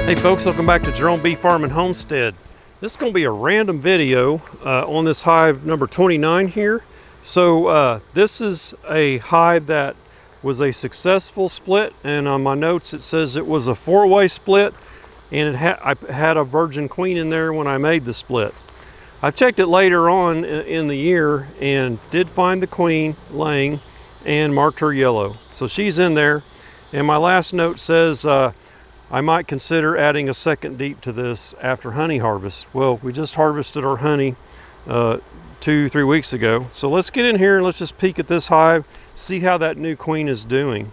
Hey folks, welcome back to Jerome Bee Farm and Homestead. This is going to be a random video on this hive number 29 here. So this is a hive that was a successful split, and on my notes it says it was a 4-way split, and I had a virgin queen in there when I made the split. I've checked it later on in the year and did find the queen laying and marked her yellow. So she's in there, and my last note says I might consider adding a second deep to this after honey harvest. Well, we just harvested our honey 2-3 weeks ago. So let's get in here and let's just peek at this hive, see how that new queen is doing.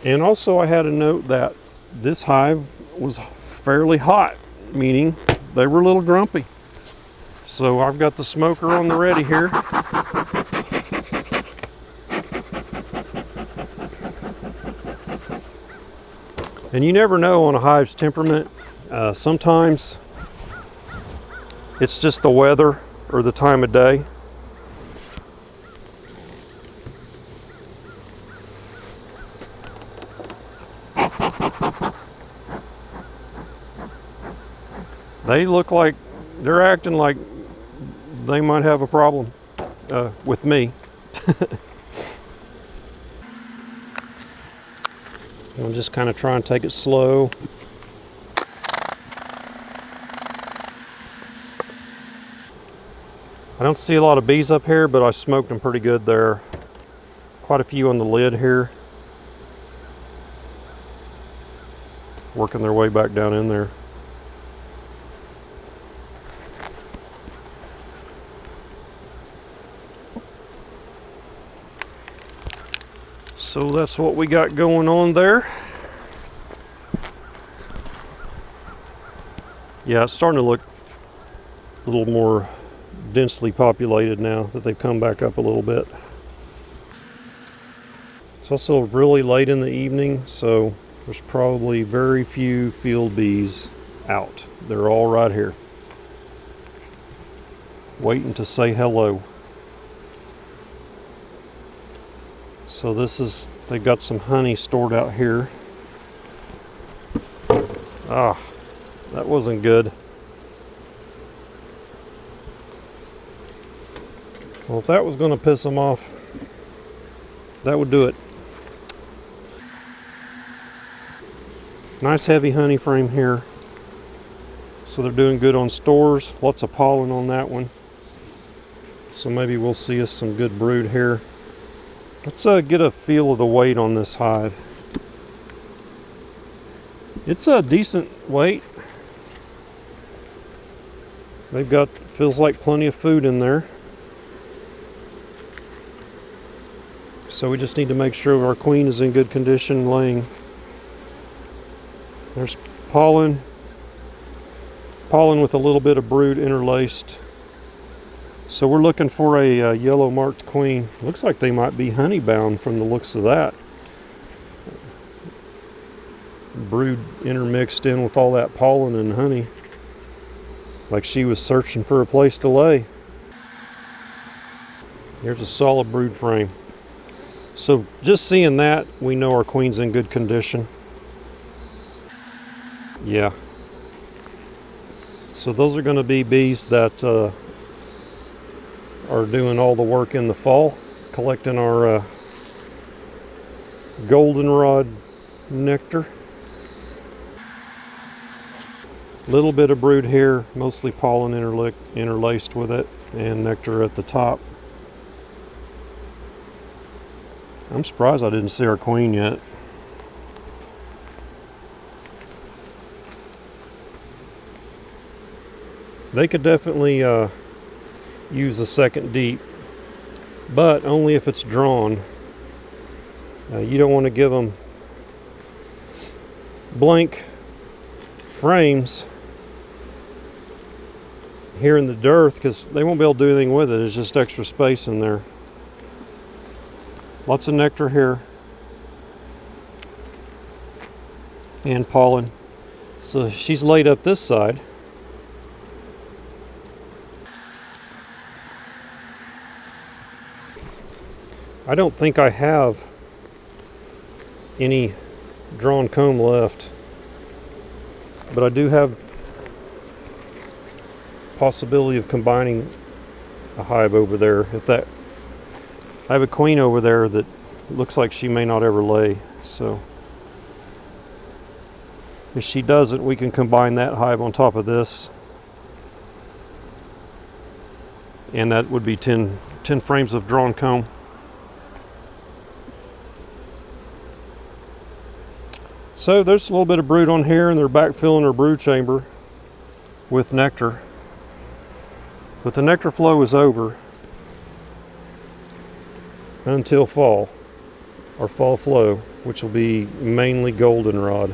And also I had a note that this hive was fairly hot, meaning they were a little grumpy. So I've got the smoker on the ready here. And you never know on a hive's temperament. Sometimes it's just the weather or the time of day. They look like they're acting like they might have a problem with me. I'll just kind of try and take it slow. I don't see a lot of bees up here, but I smoked them pretty good there. Quite a few on the lid here. Working their way back down in there. So that's what we got going on there. Yeah, it's starting to look a little more densely populated now that they've come back up a little bit. It's also really late in the evening, so there's probably very few field bees out. They're all right here, waiting to say hello. So this is, they've got some honey stored out here. Ah, that wasn't good. Well, if that was going to piss them off, that would do it. Nice heavy honey frame here. So they're doing good on stores. Lots of pollen on that one. So maybe we'll see us some good brood here. Let's get a feel of the weight on this hive. It's a decent weight. They've got, feels like plenty of food in there. So we just need to make sure our queen is in good condition laying. There's pollen with a little bit of brood interlaced. So we're looking for a yellow marked queen. Looks like they might be honey bound from the looks of that. Brood intermixed in with all that pollen and honey. Like she was searching for a place to lay. Here's a solid brood frame. So just seeing that, we know our queen's in good condition. Yeah. So those are going to be bees that are doing all the work in the fall, collecting our goldenrod nectar. Little bit of brood here, mostly pollen interlaced with it, and nectar at the top. I'm surprised I didn't see our queen yet. They could definitely use a second deep, but only if it's drawn. You don't want to give them blank frames here in the dirt because they won't be able to do anything with it. It's just extra space in there. Lots of nectar here and pollen. So she's laid up this side. I don't think I have any drawn comb left, but I do have possibility of combining a hive over there. I have a queen over there that looks like she may not ever lay, so if she doesn't, we can combine that hive on top of this, and that would be 10 frames of drawn comb. So there's a little bit of brood on here, and they're backfilling their brood chamber with nectar. But the nectar flow is over until fall, or fall flow, which will be mainly goldenrod.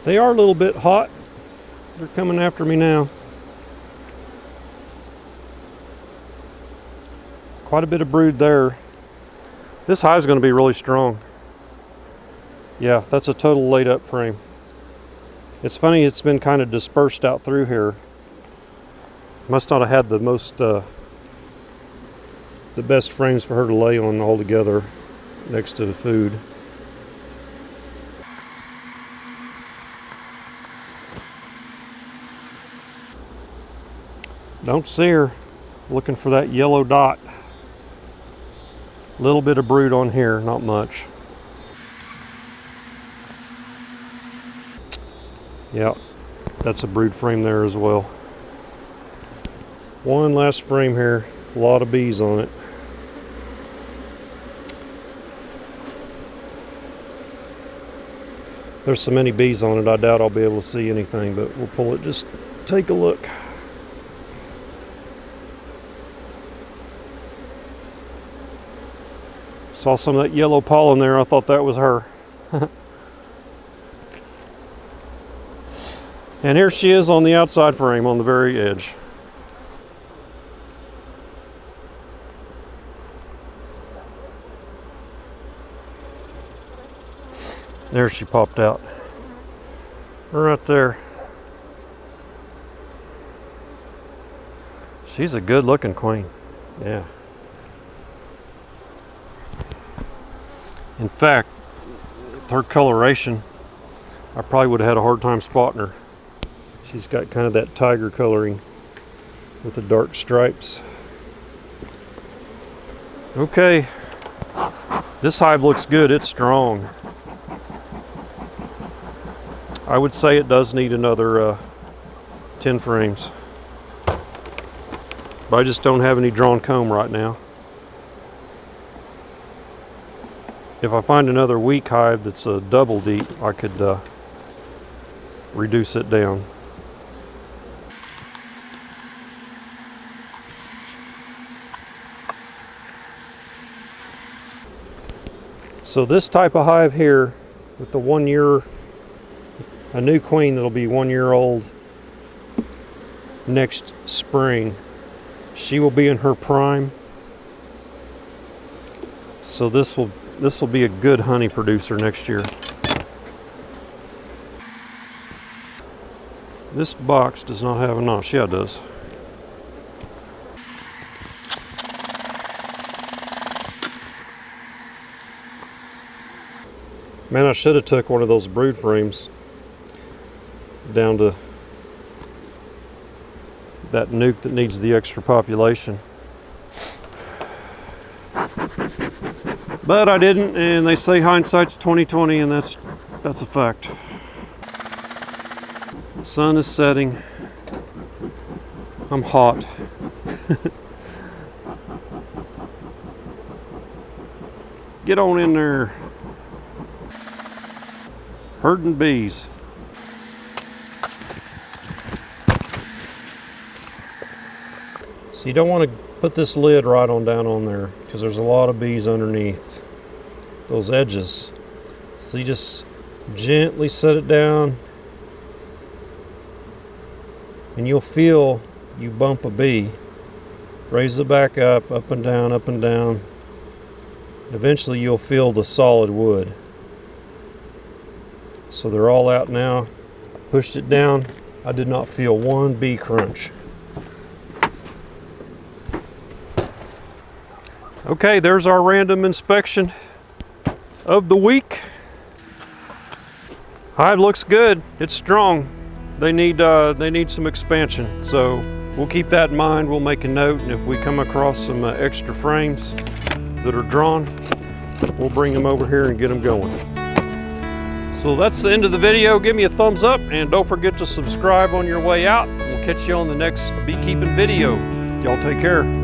They are a little bit hot. They're coming after me now. Quite a bit of brood there. This hive is going to be really strong. Yeah, that's a total laid up frame. It's funny, it's been kind of dispersed out through here. Must not have had the best frames for her to lay on all together next to the food. Don't see her. Looking for that yellow dot. Little bit of brood on here, not much. Yep, that's a brood frame there as well. One last frame here, a lot of bees on it. There's so many bees on it, I doubt I'll be able to see anything, but we'll pull it, just take a look. Saw some of that yellow pollen there, I thought that was her. And here she is on the outside frame on the very edge. There she popped out. Right there. She's a good looking queen. Yeah. In fact, her coloration, I probably would have had a hard time spotting her. She's got kind of that tiger coloring with the dark stripes. Okay, this hive looks good, it's strong. I would say it does need another 10 frames. But I just don't have any drawn comb right now. If I find another weak hive that's a double deep, I could reduce it down. So this type of hive here, with the 1 year, a new queen that'll be 1 year old next spring, she will be in her prime. So this will be a good honey producer next year. This box does not have a notch. Yeah, it does. Man, I should have took one of those brood frames down to that nuke that needs the extra population. But I didn't, and they say hindsight's 20/20, and that's a fact. Sun is setting. I'm hot. Get on in there. Herding bees. So you don't want to put this lid right on down on there, because there's a lot of bees underneath those edges. So you just gently set it down, and you'll feel you bump a bee. Raise it back up and down, up and down. Eventually you'll feel the solid wood. So they're all out now. Pushed it down. I did not feel one bee crunch. Okay, there's our random inspection of the week. Hive looks good. It's strong. They need some expansion. So we'll keep that in mind. We'll make a note, and if we come across some extra frames that are drawn, we'll bring them over here and get them going. So that's the end of the video. Give me a thumbs up, and don't forget to subscribe on your way out. We'll catch you on the next beekeeping video. Y'all take care.